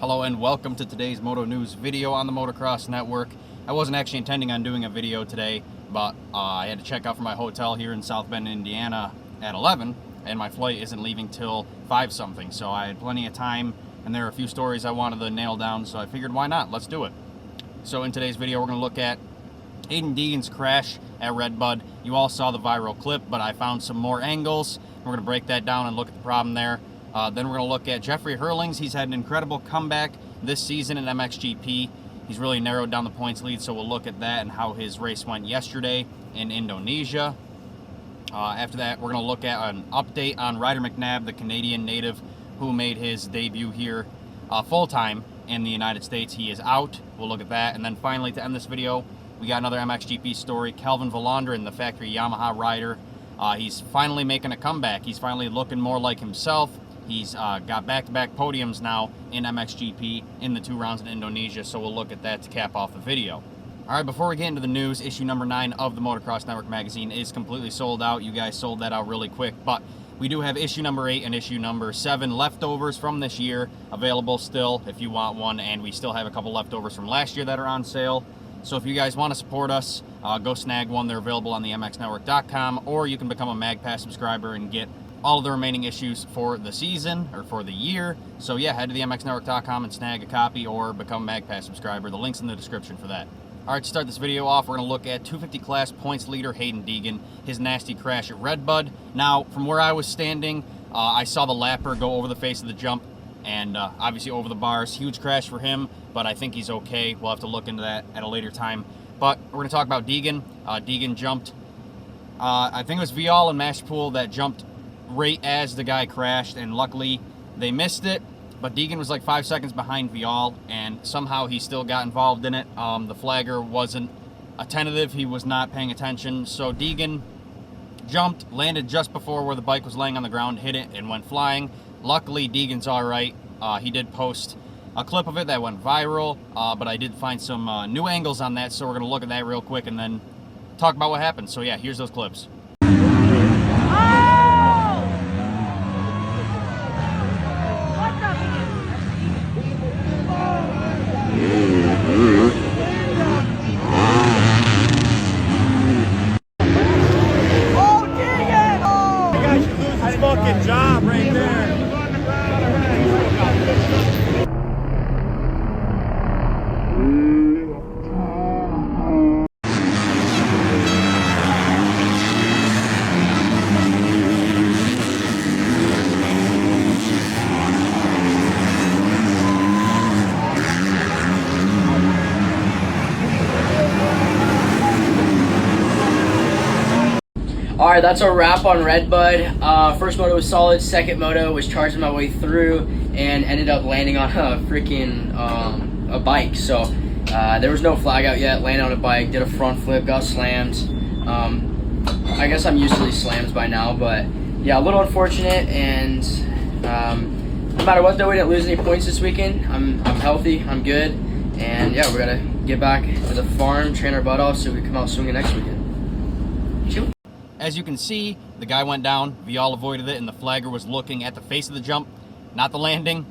Hello and welcome to today's Moto News video on the Motocross Network. I wasn't actually intending on doing a video today, but I had to check out from my hotel here in South Bend, Indiana at 11, and my flight isn't leaving till 5 something, so I had plenty of time, and there are a few stories I wanted to nail down, so I figured why not, let's do it. So in today's video we're going to look at Haiden Deegan's crash at RedBud. You all saw the viral clip, but I found some more angles. We're going to break that down and look at the problem there. Then we're going to look at Jeffrey Herlings. He's had an incredible comeback this season in MXGP. He's really narrowed down the points lead, so we'll look at that and how his race went yesterday in Indonesia. After that, we're going to look at an update on Ryder McNabb, the Canadian native who made his debut here full-time in the United States. He is out. We'll look at that. And then finally, to end this video, we got another MXGP story. Vlaanderan, the factory Yamaha rider. He's finally making a comeback. He's finally looking more like himself. He's got back-to-back podiums now in MXGP in the 2 rounds in Indonesia, so we'll look at that to cap off the video. All right, before we get into the news, issue number 9 of the Motocross Network magazine is completely sold out. You guys sold that out really quick, but we do have issue number 8 and issue number 7 leftovers from this year available still if you want one, and we still have a couple leftovers from last year that are on sale. So if you guys want to support us, go snag one. They're available on the MXNetwork.com, or you can become a MagPass subscriber and get all of the remaining issues for the season or for the year. So yeah, head to the MXNetwork.com and snag a copy or become a MagPass subscriber. The link's in the description for that. All right, to start this video off, we're going to look at 250 class points leader Haiden Deegan, his nasty crash at RedBud. Now, from where I was standing, I saw the lapper go over the face of the jump and obviously over the bars. Huge crash for him, but I think he's okay. We'll have to look into that at a later time. But we're going to talk about Deegan. Deegan jumped, I think it was Vialle and Mashpool that jumped right as the guy crashed, and luckily they missed it, but Deegan was like 5 seconds behind Vialle, and somehow he still got involved in it. The flagger wasn't attentive, he was not paying attention, so Deegan jumped, landed just before where the bike was laying on the ground, hit it, and went flying. Luckily, Deegan's all right. He did post a clip of it that went viral, but I did find some new angles on that, so we're going to look at that real quick and then talk about what happened. So yeah, here's those clips. Fucking job right there. Alright, that's a wrap on RedBud. First moto was solid, second moto was charging my way through and ended up landing on a freaking a bike. So there was no flag out yet, landed on a bike, did a front flip, got slammed. I guess I'm used to these slams by now, but yeah, a little unfortunate. And no matter what though, we didn't lose any points this weekend. I'm healthy, I'm good, and yeah, we gotta get back to the farm, train our butt off so we can come out swinging next weekend. Chill. As you can see, the guy went down, Vialle avoided it, and the flagger was looking at the face of the jump, not the landing.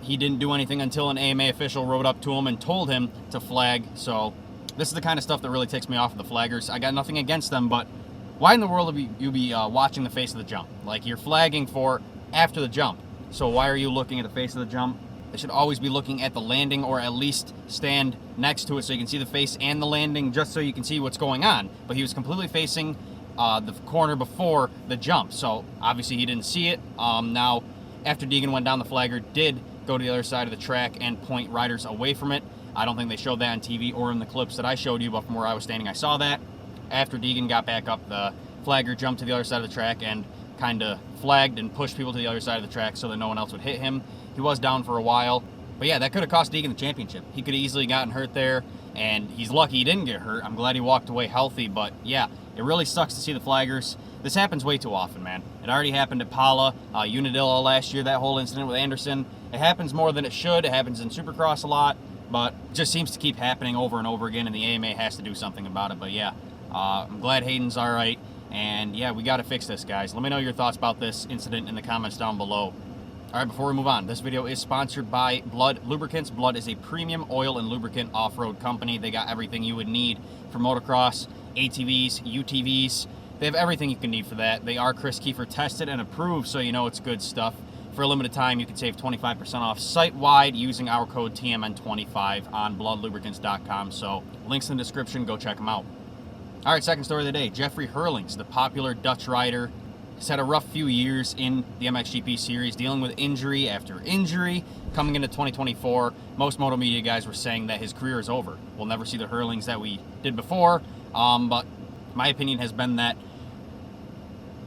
He didn't do anything until an AMA official rode up to him and told him to flag. So this is the kind of stuff that really takes me off of the flaggers. I got nothing against them, but why in the world would you be watching the face of the jump? Like, you're flagging for after the jump. So why are you looking at the face of the jump? They should always be looking at the landing, or at least stand next to it so you can see the face and the landing, just so you can see what's going on. But he was completely facing the corner before the jump, so obviously he didn't see it. Now, after Deegan went down, the flagger did go to the other side of the track and point riders away from it. I don't think they showed that on TV or in the clips that I showed you, but from where I was standing, I saw that. After Deegan got back up, the flagger jumped to the other side of the track and kind of flagged and pushed people to the other side of the track so that no one else would hit him. He was down for a while, but yeah, that could have cost Deegan the championship. He could have easily gotten hurt there, and he's lucky he didn't get hurt. I'm glad he walked away healthy, but yeah, it really sucks to see the flaggers. This happens way too often, man. It already happened at Pala, Unadilla last year, that whole incident with Anderson. It happens more than it should. It happens in Supercross a lot, but it just seems to keep happening over and over again, and the AMA has to do something about it. But yeah, I'm glad Hayden's all right, and yeah, we got to fix this, guys. Let me know your thoughts about this incident in the comments down below. All right, before we move on, this video is sponsored by Blood Lubricants. Blood is a premium oil and lubricant off-road company. They got everything you would need for motocross, ATVs, UTVs. They have everything you can need for that. They are Chris Kiefer tested and approved, so you know it's good stuff. For a limited time, you can save 25% off site-wide using our code TMN25 on bloodlubricants.com. So links in the description, go check them out. All right, second story of the day. Jeffrey Herlings, the popular Dutch rider, has had a rough few years in the MXGP series, dealing with injury after injury. Coming into 2024, most Moto Media guys were saying that his career is over. We'll never see the Herlings that we did before, but my opinion has been that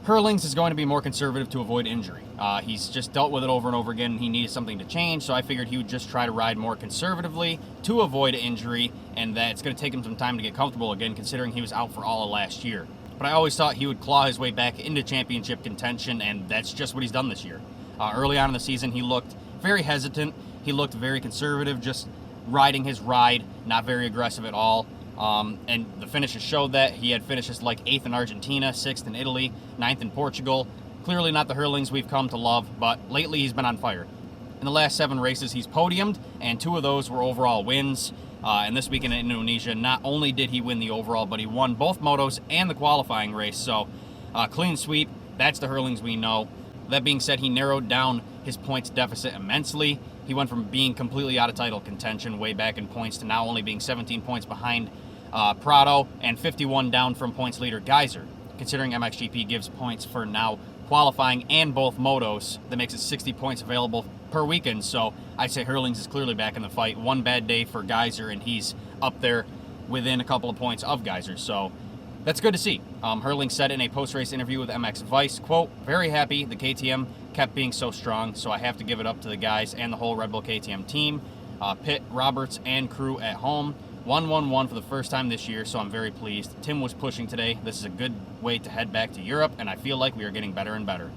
Herlings is going to be more conservative to avoid injury. He's just dealt with it over and over again. He needed something to change, so I figured he would just try to ride more conservatively to avoid injury, and that it's going to take him some time to get comfortable again, considering he was out for all of last year. But I always thought he would claw his way back into championship contention, and that's just what he's done this year. Early on in the season, he looked very hesitant. He looked very conservative, just riding his ride, not very aggressive at all. And the finishes showed that. He had finishes like 8th in Argentina, 6th in Italy, 9th in Portugal. Clearly not the Herlings we've come to love, but lately he's been on fire. In the last 7 races, he's podiumed, and 2 of those were overall wins. And this weekend in Indonesia, not only did he win the overall, but he won both motos and the qualifying race. So clean sweep, that's the Herlings we know. That being said, he narrowed down his points deficit immensely. He went from being completely out of title contention way back in points to now only being 17 points behind Prado and 51 down from points leader Geyser. Considering MXGP gives points for now qualifying and both motos, that makes it 60 points available per weekend. So I'd say Herlings is clearly back in the fight. One bad day for Geyser, and he's up there within a couple of points of Geyser. So that's good to see. Herlings said in a post-race interview with MX Vice, quote, "Very happy the KTM kept being so strong, so I have to give it up to the guys and the whole Red Bull KTM team, Pitt, Roberts, and crew at home. 1-1-1 for the first time this year, so I'm very pleased. Tim was pushing today. This is a good way to head back to Europe, and I feel like we are getting better and better."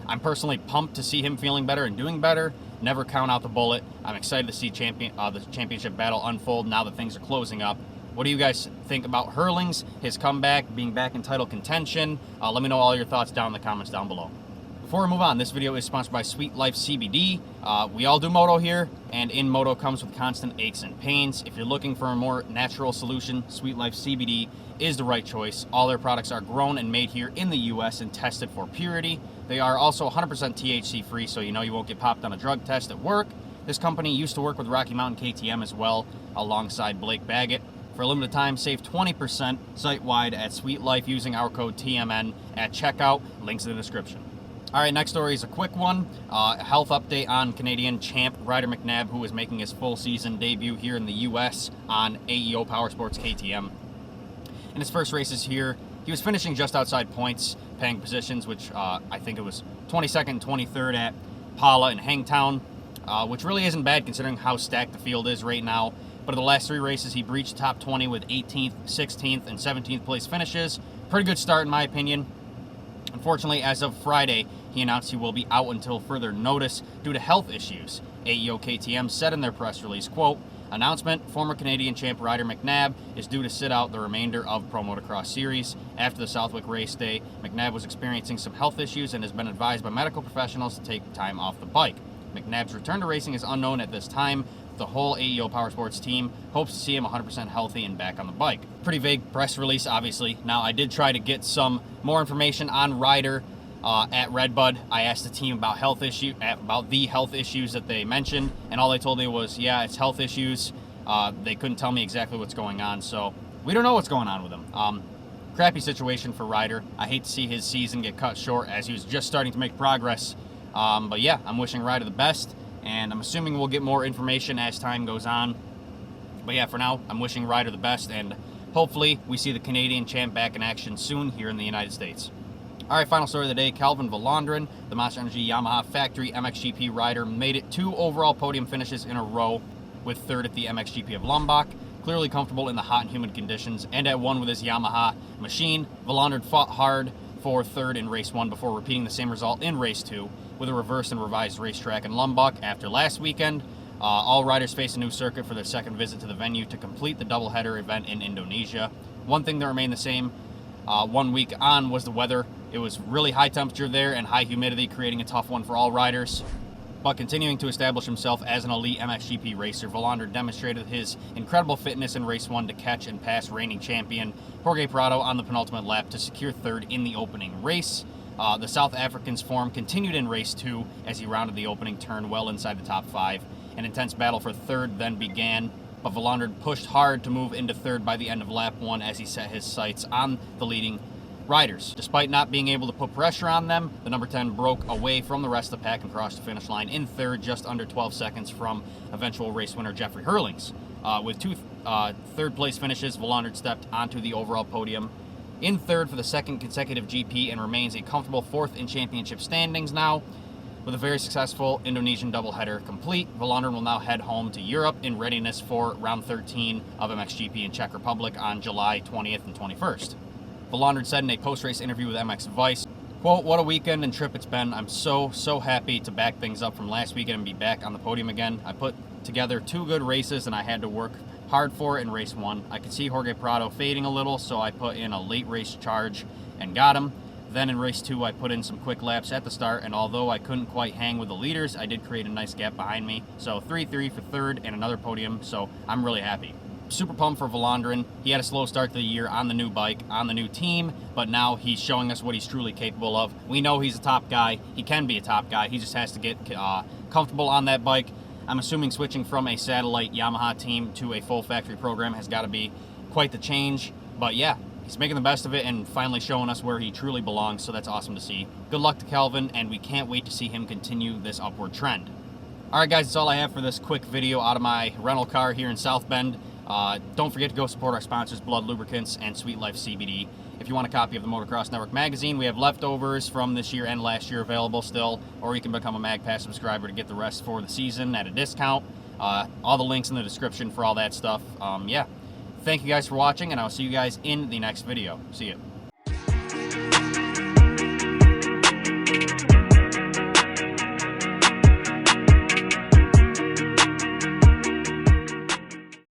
I'm personally pumped to see him feeling better and doing better. Never count out the bullet. I'm excited to see the championship battle unfold now that things are closing up. What do you guys think about Herlings, his comeback, being back in title contention? Let me know all your thoughts down in the comments down below. Before we move on, this video is sponsored by Sweet Life CBD. We all do Moto here, and in Moto comes with constant aches and pains. If you're looking for a more natural solution, Sweet Life CBD is the right choice. All their products are grown and made here in the US and tested for purity. They are also 100% THC free, so you know you won't get popped on a drug test at work. This company used to work with Rocky Mountain KTM as well, alongside Blake Baggett. For a limited time, save 20% site-wide at Sweet Life using our code TMN at checkout. Links in the description. All right, next story is a quick one. A health update on Canadian champ Ryder McNabb, who is making his full season debut here in the US on AEO Powersports KTM. In his first races here, he was finishing just outside points, paying positions, which I think it was 22nd and 23rd at Pala and Hangtown, which really isn't bad considering how stacked the field is right now. But in the last 3 races, he breached top 20 with 18th, 16th, and 17th place finishes. Pretty good start in my opinion. Unfortunately, as of Friday, he announced he will be out until further notice due to health issues. AEO KTM said in their press release, quote, "Announcement, former Canadian champ Ryder McNabb is due to sit out the remainder of Pro Motocross Series. After the Southwick race day, McNabb was experiencing some health issues and has been advised by medical professionals to take time off the bike. McNabb's return to racing is unknown at this time. The whole AEO Powersports team hopes to see him 100% healthy and back on the bike." Pretty vague press release, obviously. Now, I did try to get some more information on Ryder at RedBud. I asked the team about the health issues that they mentioned, and all they told me was, yeah, it's health issues. They couldn't tell me exactly what's going on, so we don't know what's going on with him. Crappy situation for Ryder. I hate to see his season get cut short as he was just starting to make progress. But yeah, I'm wishing Ryder the best, and I'm assuming we'll get more information as time goes on. But yeah, for now, I'm wishing Ryder the best, and hopefully we see the Canadian champ back in action soon here in the United States. All right, final story of the day. Calvin Vlaanderan, the Monster Energy Yamaha factory MXGP rider, made it 2 overall podium finishes in a row, with 3rd at the MXGP of Lombok. Clearly comfortable in the hot and humid conditions, and at 1 with his Yamaha machine. Vlaanderan fought hard for 3rd in race 1 before repeating the same result in race 2 with a reversed and revised racetrack in Lombok after last weekend. All riders face a new circuit for their second visit to the venue to complete the doubleheader event in Indonesia. One thing that remained the same 1 week on was the weather. It was really high temperature there and high humidity, creating a tough one for all riders. But continuing to establish himself as an elite MXGP racer, Vlaanderen demonstrated his incredible fitness in race 1 to catch and pass reigning champion Jorge Prado on the penultimate lap to secure third in the opening race. The South African's form continued in race 2 as he rounded the opening turn well inside the top 5. An intense battle for third then began, but Vlaanderen pushed hard to move into third by the end of lap 1 as he set his sights on the leading riders. Despite not being able to put pressure on them, the number 10 broke away from the rest of the pack and crossed the finish line in third, just under 12 seconds from eventual race winner Jeffrey Herlings. With two third place finishes, Vlaanderen stepped onto the overall podium in third for the second consecutive GP and remains a comfortable fourth in championship standings now. With a very successful Indonesian doubleheader complete, Vlaanderen will now head home to Europe in readiness for round 13 of MXGP in Czech Republic on July 20th and 21st. Vlaanderen said in a post-race interview with MX Vice, quote, "What a weekend and trip it's been. I'm so happy to back things up from last weekend and be back on the podium again. I put together 2 good races and I had to work hard for it in race 1. I could see Jorge Prado fading a little, so I put in a late race charge and got him. Then in race 2, I put in some quick laps at the start, and although I couldn't quite hang with the leaders, I did create a nice gap behind me. So 3-3 for third and another podium, so I'm really happy." Super pumped for Vlaanderen. He had a slow start to the year on the new bike, on the new team, but now he's showing us what he's truly capable of. We know he's a top guy. He can be a top guy. He just has to get comfortable on that bike. I'm assuming switching from a satellite Yamaha team to a full factory program has got to be quite the change. But yeah, he's making the best of it and finally showing us where he truly belongs, so that's awesome to see. Good luck to Kelvin, and we can't wait to see him continue this upward trend. All right, guys, that's all I have for this quick video out of my rental car here in South Bend. Don't forget to go support our sponsors, Blood Lubricants and Sweet Life CBD. If you want a copy of the Motocross Network magazine, we have leftovers from this year and last year available still, or you can become a MagPass subscriber to get the rest for the season at a discount. All the links in the description for all that stuff. Yeah, thank you guys for watching, and I'll see you guys in the next video. See ya.